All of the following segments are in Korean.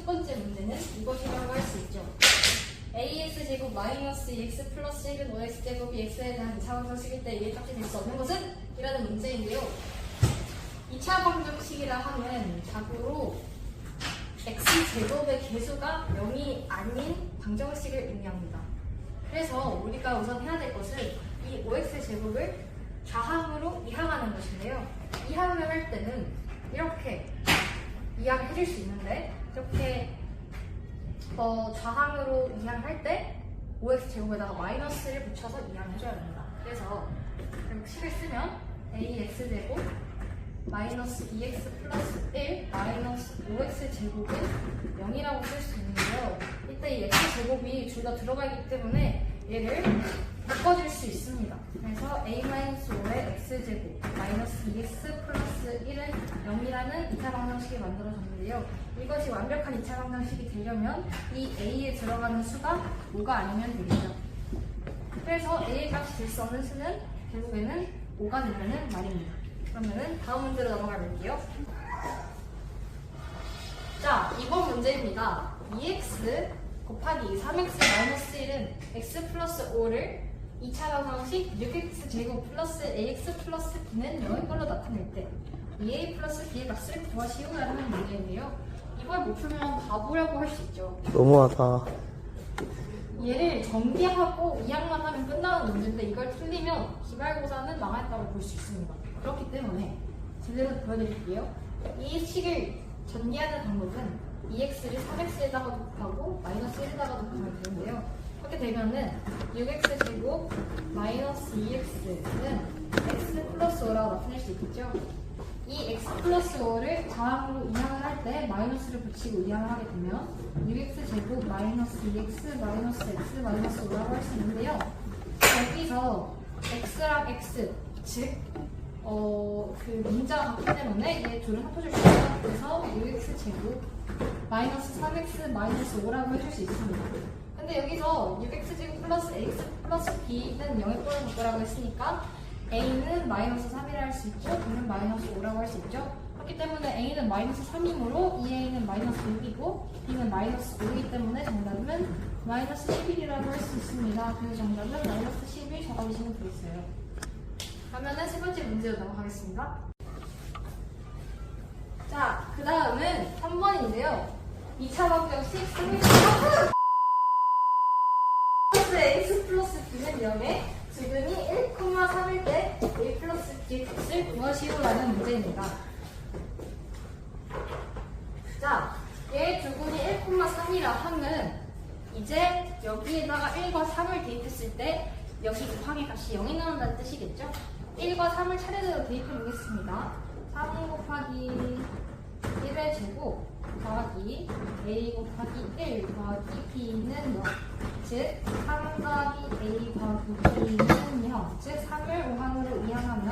첫 번째 문제는 이것이라고 할 수 있죠. ax제곱 마이너스 2x 플러스 1은 5x제곱이 x에 대한 2차 방정식일 때 이에 값이 될 수 없는 것은? 이라는 문제인데요. 2차 방정식이라 하면 자고로 x제곱의 개수가 0이 아닌 방정식을 의미합니다. 그래서 우리가 우선 해야 될 것은 이 5x제곱을 좌항으로 이항하는 것인데요. 이항을 할 때는 이렇게 이항해 줄 수 있는데 이렇게 좌항으로 이항할 때 5x제곱에다가 마이너스를 붙여서 이항해줘야 됩니다. 그래서 식을 쓰면 ax제곱 마이너스 2x 플러스 1 마이너스 5x제곱은 0이라고 쓸 수 있는데요. 이때 이 x제곱이 둘 다 들어가 있기 때문에 얘를 바꿔줄 수 있습니다. 그래서 a-5의 x제곱 마이너스 2x 플러스 1은 0이라는 2차 방정식이 만들어졌는데요. 이것이 완벽한 2차 방정식이 되려면 이 a에 들어가는 수가 5가 아니면 되겠죠. 그래서 a의 값이 될 수 없는 수는 결국에는 5가 된다는 말입니다. 그러면은 다음 문제로 넘어가 볼게요. 자, 이번 문제입니다. 2x 곱하기 3x-1은 x 플러스 5를 2차 방정식 6x제곱 플러스 ax 플러스 b는 0의 걸로 나타낼 때 2a 플러스 b의 값을 구하시오라 하는 문제인데요. 이걸 못 풀면 바보라고 할 수 있죠. 너무하다. 얘를 정비하고 이항만 하면 끝나는 문제인데 이걸 틀리면 기말고사는 망했다고 볼 수 있습니다. 그렇기 때문에 제대로 보여드릴게요. 이 식을 전개하는 방법은 2x를 3x에다가 곱하고 마이너스 1에다가 곱하면 되는데요. 그렇게 되면은 6x제곱 마이너스 2x는 x 플러스 5라고 나타낼 수 있겠죠. 이 x 플러스 5를 좌항으로 이항을 할 때 마이너스를 붙이고 이항을 하게 되면 6x제곱 마이너스 2x 마이너스 x 마이너스 5라고 할 수 있는데요. 여기서 x랑 x 즉 그 문자가 같기 때문에 얘 둘은 합쳐줄 수 있어요. 그래서 6x제곱 마이너스 3x 마이너스 5라고 해줄 수 있습니다. 근데 여기서 6x제곱 플러스 ax 플러스 b는 0의 꼴을 바꾸라고 했으니까 a는 마이너스 3이라 할 수 있고 b는 마이너스 5라고 할 수 있죠. 그렇기 때문에 a는 마이너스 3이므로 2a는 마이너스 6이고 b는 마이너스 5이기 때문에 정답은 마이너스 11이라고 할 수 있습니다. 그래서 정답은 마이너스 11 적어주시면 되겠어요. 그러면은 세 번째 문제로 넘어가겠습니다. 자, 그 다음은 3번인데요. 2차 방정식 플러스 x 플러스 b는 0에 두근이 1,3일 때 a 플러스 b 값을 구하시오라는 문제입니다. 자, 얘 두근이 1,3이라 하면 이제 여기에다가 1과 3을 대입했을 때 여기 곱하기 값이 0이 나온다는 뜻이겠죠? 1과 3을 차례대로 대입해 보겠습니다. 3 곱하기 1의 제곱 더하기 a 곱하기 1 더하기 b는 0. 즉 3 더하기 a 더하기 b는 0. 즉 3을 5항으로 이항하면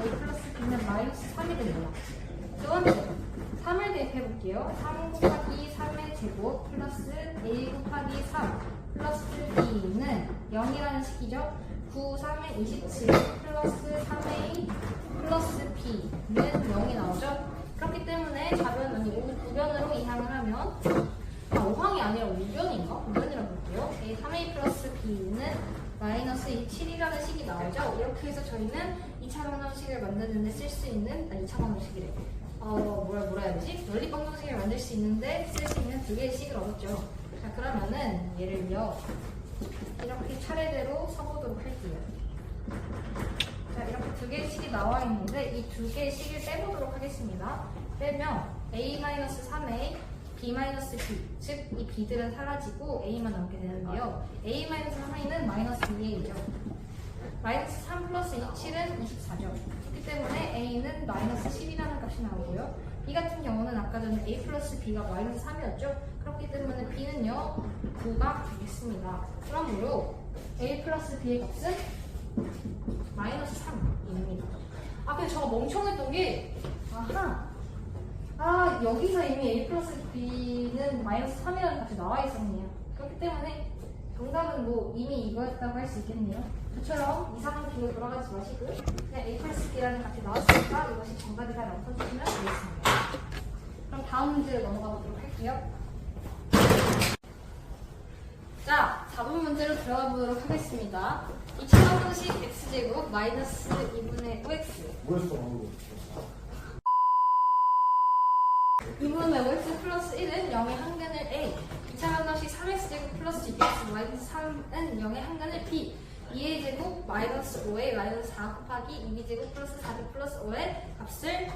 a 플러스 b는 마이너스 3이 됩니다. 두 번째 3을 대입해 볼게요. 3 곱하기 3의 제곱 플러스 a 곱하기 3 플러스 b는 0이라는 식이죠. 9, 3의 27 플러스 3a 플러스 b는 0이 나오죠. 그렇기 때문에 좌변 아니 우변으로 이항을 하면 5항이 아니라 우변인가? 우변이라고 볼게요. 3a 플러스 b는 마이너스 27이라는 식이 나오죠. 이렇게 해서 저희는 2차 방정식을 만드는데 쓸 수 있는 2차 방정식이래. 뭐라 해야 되지? 연립 방정식을 만들 수 있는데 쓸 수 있는 두 개의 식을 얻었죠. 자, 그러면은 얘를요 이렇게 차례대로 써보도록 할게요. 자, 이렇게 두 개의 식이 나와 있는데 이 두 개의 식을 빼보도록 하겠습니다. 빼면 a-3a b-b 즉 이 b들은 사라지고 a만 남게 되는데요. a-3a는 마이너스 2a이죠. 마이너스 3 플러스 27은 24죠. 그렇기 때문에 a는 마이너스 10이라는 값이 나오고요. b 같은 경우는 아까 전에 a 플러스 b가 마이너스 3이었죠. 그렇기 때문에 b는요 9가 되겠습니다. 그러므로 a 플러스 b의 값은 마이너스 3입니다. 근데 저가 멍청했던 게 여기서 이미 a 플러스 b는 마이너스 3이라는 값이 나와 있었네요. 그렇기 때문에 정답은 이미 이거였다고 할 수 있겠네요. 저처럼 이상한 길로 돌아가지 마시고 그냥 a 플러스 b라는 값이 나왔으니까 이것이 정답이다라고 써주시면 되겠습니다. 그럼 다음 문제로 넘어가 보도록 할게요. 자, 4번 문제로 들어가 보도록 하겠습니다. 2차 방정식 x제곱 마이너스 2분의 5x 뭐였어 방금? 2분의 5x 플러스 1은 0의 한근을 a 2차 방정식 3x제곱 플러스 6x 마이너스 3은 0의 한근을 b 2의 제곱 마이너스 5의 마이너스 4 곱하기 2b 제곱 플러스 4b 플러스 5의 값을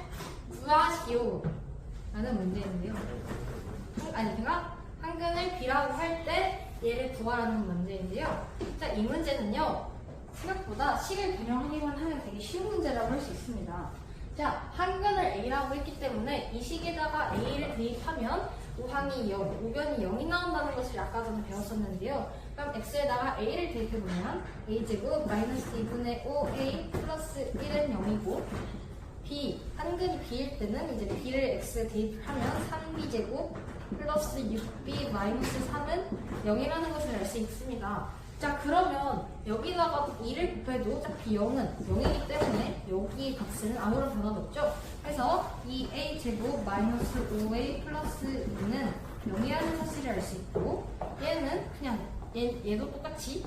구하시오 라는 문제인데요. 아니 제가 한근을 b라고 할 때 얘를 구하라는 문제인데요. 자, 이 문제는요 생각보다 식을 변형하기만 하면 되게 쉬운 문제라고 할 수 있습니다. 자, 한근을 a라고 했기 때문에 이 식에다가 a를 대입하면 우항이 0, 우변이 0이 나온다는 것을 아까 전에 배웠었는데요. 그럼 x에다가 a를 대입해보면 a제곱 마이너스 2분의 5a 플러스 1은 0이고 b, 한근이 b일 때는 이제 b를 x에 대입하면 3b제곱 플러스 6b 마이너스 3은 0이라는 것을 알 수 있습니다. 자, 그러면 여기다가 2를 곱해도 어차피 0은 0이기 때문에 여기 값은 아무런 변화도 없죠. 그래서 2a 제곱 마이너스 5a 플러스 2는 0이라는 사실을 알 수 있고 얘는 그냥 얘도 똑같이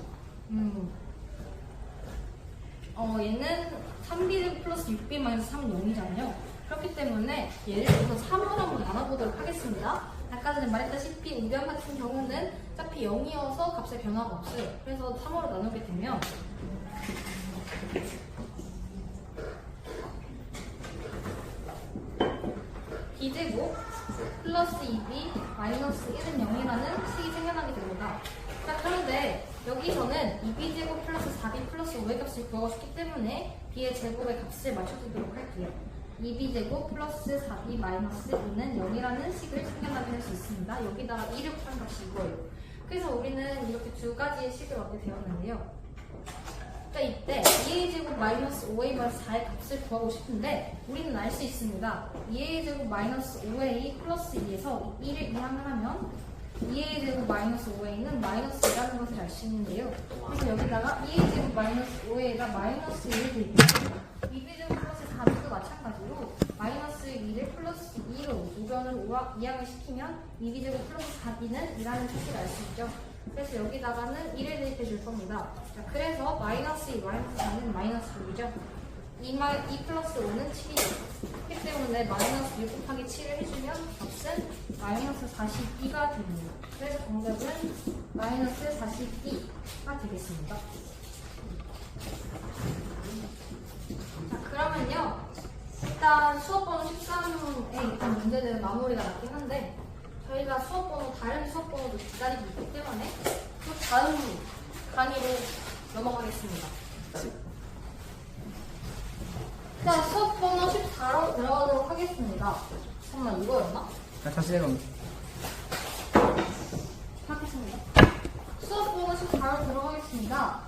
얘는 3b 플러스 6b 마이너스 3은 0이잖아요. 그렇기 때문에 얘를 우선 3으로 한번 나눠보도록 하겠습니다. 아까 전에 말했다시피 우변 같은 경우는 어차피 0이어서 값에 변화가 없어요. 그래서 3으로 나누게 되면 b제곱 플러스 2b 마이너스 1은 0이라는 식이 생겨나게 됩니다. 자, 그런데 여기서는 2b제곱 플러스 4b 플러스 5의 값을 구하고 싶기 때문에 b의 제곱의 값을 맞춰주도록 할게요. 2b제곱 플러스 4b 마이너스 2는 0이라는 식을 생겨나게 할 수 있습니다. 여기다가 2를 곱한 값이 이거예요. 그래서 우리는 이렇게 두 가지의 식을 얻게 되었는데요. 자, 이때 2a 제곱 마이너스 5a 마이너스 4의 값을 구하고 싶은데 우리는 알 수 있습니다. 2a 제곱 마이너스 5a 플러스 2에서 2를 이항을 하면 2a 제곱 마이너스 5a는 마이너스 2라는 것을 알 수 있는데요. 그래서 여기다가 2a 제곱 마이너스 5a가 마이너스 2를 대입하고 2b 제곱 플러스 4b도 마찬가지로 마이너스 2를 플러스 2로 우변을 이항을 시키면 2b 제곱 플러스 4b는 2라는 사실을 알 수 있죠. 그래서 여기다가는 1을 대입해 줄 겁니다. 자, 그래서 마이너스 2 마이너스 4는 마이너스 6이죠. 2 플러스 5는 7이죠. 그렇기 때문에 마이너스 6 곱하기 7을 해주면 값은 마이너스 42가 됩니다. 그래서 정답은 마이너스 42가 되겠습니다. 자, 그러면요. 일단 수업번호 13에 있던 문제들은 마무리가 났긴 한데 저희가 수업번호, 다른 수업번호도 기다리고 있기 때문에 또 다음 강의로 넘어가겠습니다. 자, 수업번호 14로 들어가도록 하겠습니다. 잠깐만, 이거였나? 다시 해봅니다. 하겠습니다. 수업번호 14로 들어가겠습니다.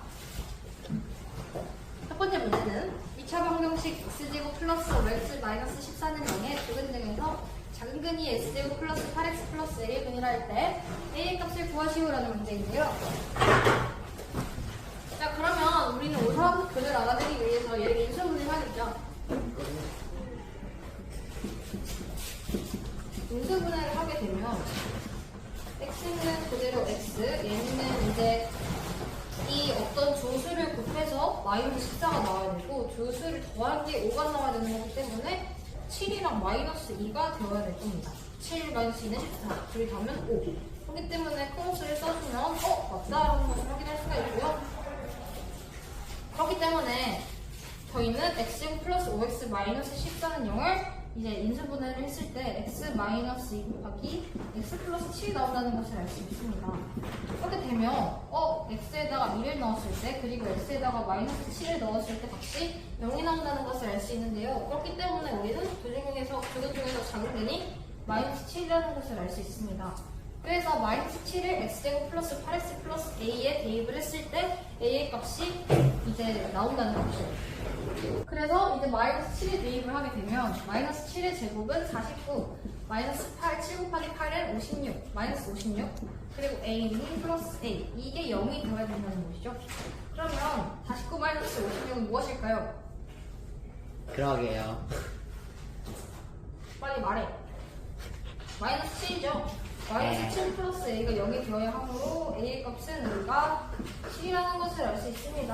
첫 번째 문제는 2차 방정식 x제곱 플러스 5x 마이너스 14는 0의 두근 중에서 작은 근이 x제곱 플러스 8x 플러스 1의 근이라 할 때 a의 값을 구하시오라는 문제인데요. 자, 그러면 우리는 오사부 근을 알아내기 위해서 얘를 인수분해를 하겠죠. 인수분해를 하게 되면 x는 그대로 x, 얘는 이제 이 어떤 조수를 곱해서 마이너스 14가 나와야 되고 조수를 더한 게 5가 나와야 되는 거기 때문에 7이랑 마이너스 2가 되어야 될 겁니다. 7 마이너스 2는 14, 둘이 더하면 5. 그렇기 때문에 크로스를 써주면 맞다라는 것을 확인할 수가 있고요. 그렇기 때문에 저희는 x 플러스 5x 마이너스 14는 0을 이제 인수분해를 했을 때 x 마이너스 2 곱하기 x 플러스 7이 나온다는 것을 알 수 있습니다. 그렇게 되면 x에다가 2를 넣었을 때 그리고 x에다가 마이너스 7을 넣었을 때 값이 0이 나온다는 것을 알 수 있는데요. 그렇기 때문에 우리는 두근 중에서 작은 근이 마이너스 7이라는 것을 알 수 있습니다. 그래서 마이너스 7을 x제곱 플러스 8x 플러스 a에 대입을 했을 때 a의 값이 이제 나온다는 거죠. 그래서 이제 마이너스 7에 대입을 하게 되면 마이너스 7의 제곱은 49, 마이너스 8, 7 곱하기 8은 56, 마이너스 56, 그리고 a는 플러스 a, 이게 0이 되어야 된다는 것이죠. 그러면 49 마이너스 56은 무엇일까요? 그러게요. 빨리 말해. 마이너스 7이죠. 마이너스 7 플러스 a가 0이 되어야 하므로 a의 값은 우리가 7이라는 것을 알 수 있습니다.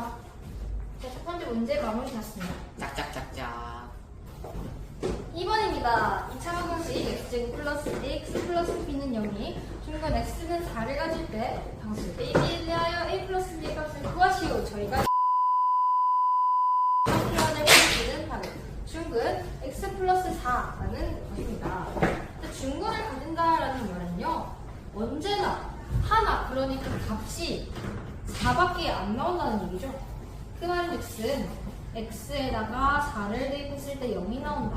자, 첫 번째 문제 마무리 되었습니다. 짝짝짝짝. 2번입니다. 2차 방정식 x제곱 플러스 ax 플러스 b는 0이 중간 x는 4를 가질 때 방수 a, b에 대하여 a 플러스 b의 값을 구하시오. 저희가 표현을 보여주는 바로 중근 x 플러스 4라는 것입니다. 중근을 가진다라는 말은요, 언제나 하나, 그러니까 값이 4밖에 안 나온다는 얘기죠. 그 말인즉슨 x에다가 4를 대입했을 때 0이 나온다.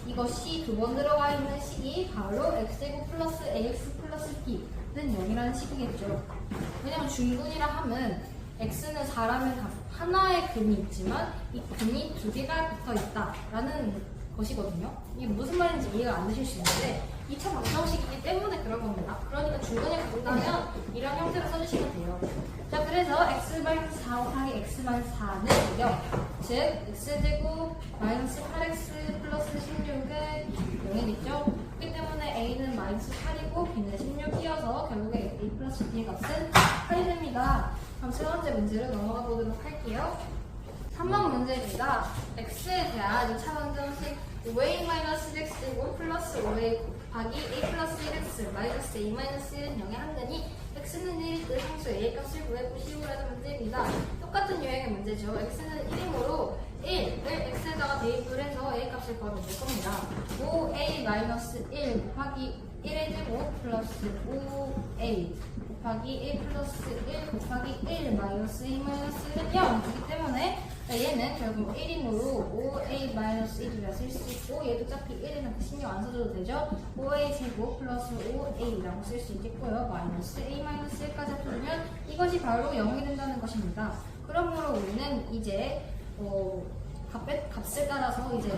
이것이 두 번 들어가 있는 식이 바로 x제곱 플러스 ax 플러스 b는 0이라는 식이겠죠. 왜냐면 중근이라 함은 x는 4라면 하나의 근이 있지만 이 근이 두 개가 붙어 있다라는 것이거든요. 이게 무슨 말인지 이해가 안 되실 수 있는데 2차 방정식이기 때문에 그런 겁니다. 그러니까 중근을 갖는다면 이런 형태로 써주시면 돼요. 자, 그래서 x-4 곱하기 x-4는 0, 즉 x제곱 마이너스 8x 플러스 16은 0이겠죠. 그렇기 때문에 a는 마이너스 8이고 b는 16이어서 결국에 a 플러스 b의 값은 8이 됩니다. 그럼 세 번째 문제로 넘어가 보도록 할게요. 3번 문제입니다. x에 대한 2차 방정식 5a-x제곱 플러스 5a 곱하기 a 플러스 1x 마이너스 a 마이너스 1은 0의 한근이 x는 1일 때 상수 a의 값을 구해보시오라는 문제입니다. 똑같은 유형의 문제죠. x는 1이므로 1을 x에다가 대입을 해서 a 값을 구하면 될 겁니다. 5a-1 곱하기 1의 제곱 플러스 5a 곱하기 1 플러스 1 곱하기 1 마이너스 2 마이너스 1은 0이기 때문에 얘는 결국 1이므로 5a-1이라 쓸 수 있고 얘도 어차피 1이니까 신경 안 써줘도 되죠. 5a 제곱 플러스 5a라고 쓸 수 있겠고요. 마이너스 a 마이너스 1까지 합쳐주면 이것이 바로 0이 된다는 것입니다. 그러므로 우리는 이제 값을 따라서 이제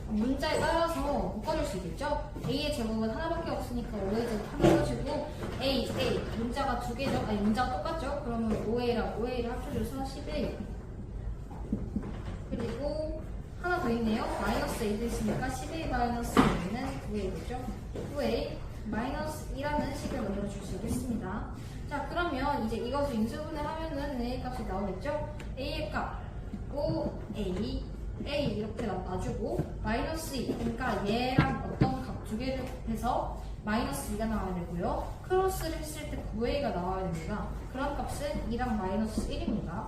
문자에 따라서 묶어줄 수 있겠죠. a의 제곱은 하나밖에 없으니까 5의 제곱 하나 넣어주고 a 문자가 두 개죠. 아니 문자가 똑같죠. 그러면 5a를 합쳐줘서 11. 그리고 하나 더 있네요. 마이너스 a도 있으니까 11 마이너스 2는 9a겠죠. 9a 마이너스 2라는 식을 만들어줄 수 있겠습니다. 자, 그러면 이제 이것을 인수분해 하면은 a 값이 나오겠죠. a의 값 5a a 이렇게 놔주고 마이너스 2, 그러니까 얘랑 어떤 값 두 개를 해서 마이너스 2가 나와야 되고요. 크로스를 했을 때 9a가 나와야 됩니다. 그런 값은 2랑 마이너스 1입니다.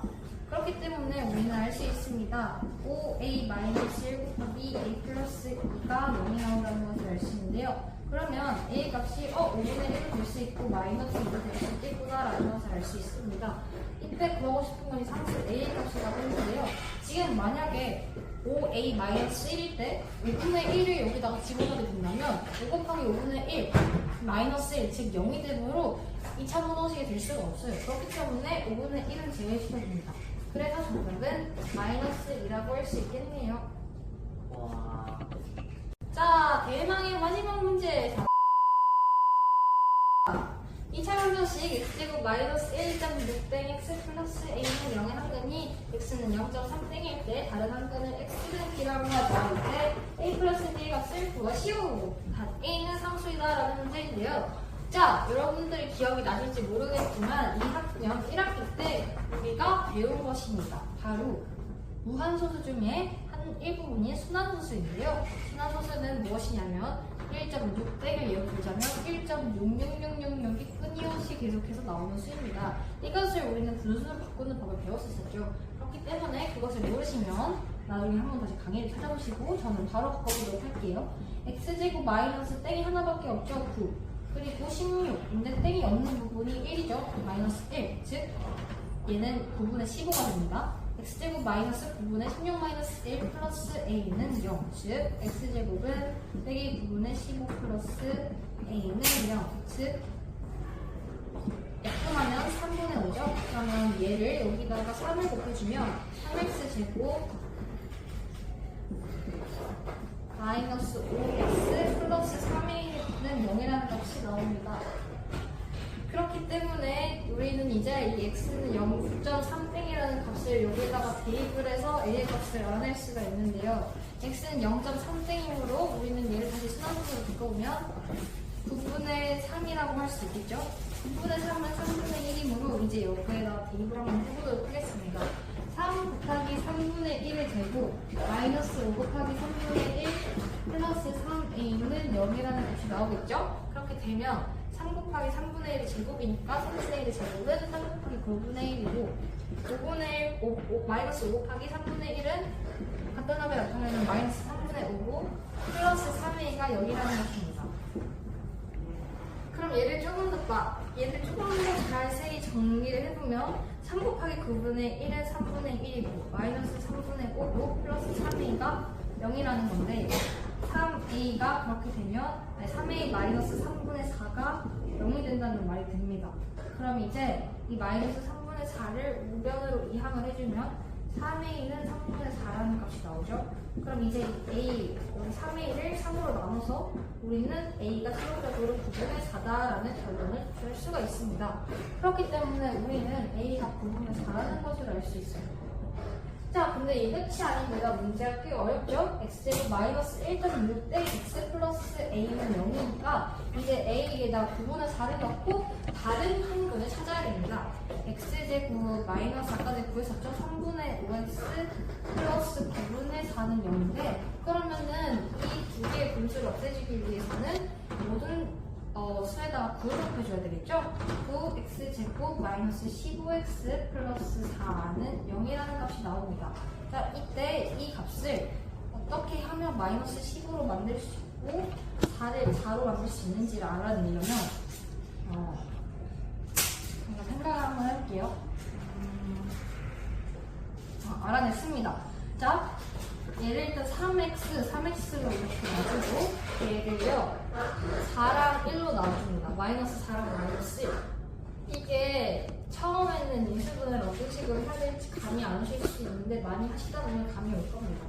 그렇기 때문에 우리는 알 수 있습니다. 5a-1 곱하기 a 플러스 2가 0이 나온다는 것을 알 수 있는데요. 그러면 a 값이 5분의 1로 될 수 있고 마이너스 2로 될 수 있겠구나 라는 것을 알 수 있습니다. 이때 구하고 싶은 건 이 상수 a의 값이라고 했는데요. 지금 만약에 5a-1일 때 5분의 1을 여기다가 집어넣게 된다면 5 곱하기 5분의 1 마이너스 1, 즉 0이 되므로 2차 방정식이 될 수가 없어요. 그렇기 때문에 5분의 1은 제외시켜줍니다. 그래서 정답은 마이너스 2라고 할 수 있겠네요. 와. 자, 대망의 마지막 문제. 2차 방정식 x제곱 마이너스 1.6땡 x 플러스 a는 0의 한근이 x는 0.3땡일 때 다른 한근을 x는 b라고 하자. 이때 a 플러스 b의 값을 구하시오. a는 상수이다 라는 문제인데요. 자, 여러분들이 기억이 나실지 모르겠지만 2학년 1학기 때 우리가 배운 것입니다. 바로 무한소수 중에 한 일부분인 순환소수인데요. 순환소수는 무엇이냐면 1.6땡을 예로 들자면 1.66666이 끊임없이 계속해서 나오는 수입니다. 이것을 우리는 분수로 바꾸는 법을 배웠었죠. 그렇기 때문에 그것을 모르시면 나중에 한번 다시 강의를 찾아보시고 저는 바로 바꿔보도록 할게요. x제곱 마이너스 땡이 하나밖에 없죠. 9. 그리고 16인데 땡이 없는 부분이 1이죠. 마이너스 1. 즉 얘는 9분의 15가 됩니다. x제곱 마이너스 9분의 16 마이너스 1 플러스 a는 0. 즉 x제곱은 빼기 9분의 15 플러스 a는 0. 즉 약분하면 3분의 5죠. 그러면 얘를 여기다가 3을 곱해주면 3x제곱 마이너스 5x 플러스 3a는 0이라는 값이 나옵니다. 그렇기 때문에 우리는 이제 이 x는 0.3땡이라는 값을 여기다가 대입을 해서 a의 값을 알아낼 수가 있는데요. x는 0.3땡이므로 우리는 얘를 다시 순환소수로 바꿔보면 9분의 3이라고 할 수 있겠죠? 9분의 3은 3분의 1이므로 이제 여기에다 대입을 한번 해보도록 하겠습니다. 3 곱하기 3분의 1의 제곱 마이너스 5 곱하기 3분의 1 플러스 3a는 0이라는 값이 나오겠죠? 그렇게 되면 3 곱하기 3분의 1의 제곱이니까 3분의 1의 제곱은 3 곱하기 9분의 1이고 9분의 1, 마이너스 5 곱하기 3분의 1은 간단하게 나타내는 마이너스 3분의 5고 플러스 3a가 0이라는 것입니다. 그럼 얘를 조금 더 자세히 정리를 해보면 3 곱하기 9분의 1은 3분의 1이고 마이너스 3분의 5고 플러스 3a가 0이라는 건데 3a가 그렇게 되면 3a 마이너스 3분의 4가 0이 된다는 말이 됩니다. 그럼 이제 이 마이너스 3분의 4를 우변으로 이항을 해주면 3a는 3분의 4라는 값이 나오죠. 그럼 이제 a, 여기 3a를 3으로 나눠서 우리는 a가 최종적으로 9분의 4다라는 결론을 줄 수가 있습니다. 그렇기 때문에 우리는 a가 9분의 4라는 것을 알 수 있어요. 자, 근데 이 끝이 아닙니다. 문제가 꽤 어렵죠? x제곱 마이너스 1.6 대 x 플러스 a는 0이니까 이제 a에다 9분의 4를 넣고 다른 한근을 찾아야 됩니다. x제곱 마이너스 아까 제가 구했었죠? 3분의 5x 플러스 9분의 4는 0인데 그러면은 이 두 개의 분수를 없애주기 위해서는 모든 수에다가 9를 곱해줘야 되겠죠? 9x제곱 마이너스 15x 플러스 4는 0이라는 값이 나옵니다. 자, 이때 이 값을 어떻게 하면 마이너스 10으로 만들 수 있고 4를 4로 만들 수 있는지를 알아내려면 제가 생각을 한번 해볼게요. 알아냈습니다. 자, 얘를 일단 3x로 이렇게 놔주고 얘를요 4랑 1로 놔줍니다. 마이너스 4랑 마이너스 1. 이게 처음에는 인수분해를 어떤 식으로 해야 될지 감이 안 오실 수 있는데 많이 하시다 보면 감이 올 겁니다.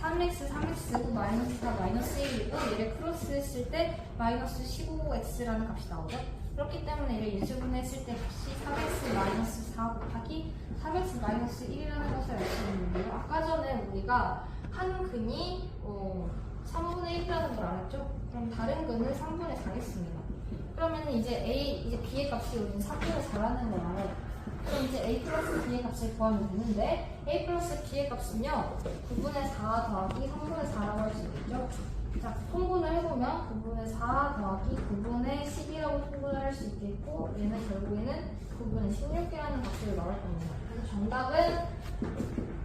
3x고 마이너스 4 마이너스 1이고 얘를 크로스 했을 때 마이너스 15x라는 값이 나오죠. 그렇기 때문에 얘를 인수분해했을 때 값이 3x 마이너스 4 곱하기 3x 마이너스 1이라는 것을 알 수 있는데요. 아까 전에 우리가 한 근이 3분의 1이라는 걸 알았죠? 그럼 다른 근은 3분의 4겠습니다. 그러면 이제 b의 값이 우리는 3분의 4라는 걸 알아요. 그럼 이제 a 플러스 b의 값을 구하면 되는데 a 플러스 b의 값은요 9분의 4 더하기 3분의 4라고 할 수 있겠죠? 자, 통분을 해보면 9분의 4 더하기 9분의 10이라고 통분을 할 수 있겠고 얘는 결국에는 9분의 16이라는 값으로 나올 겁니다. 그래서 정답은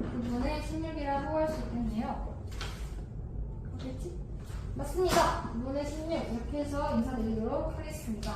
9분의 16이라고 할 수 있겠네요. 맞겠지? 맞습니다. 9분의 16 이렇게 해서 인사드리도록 하겠습니다.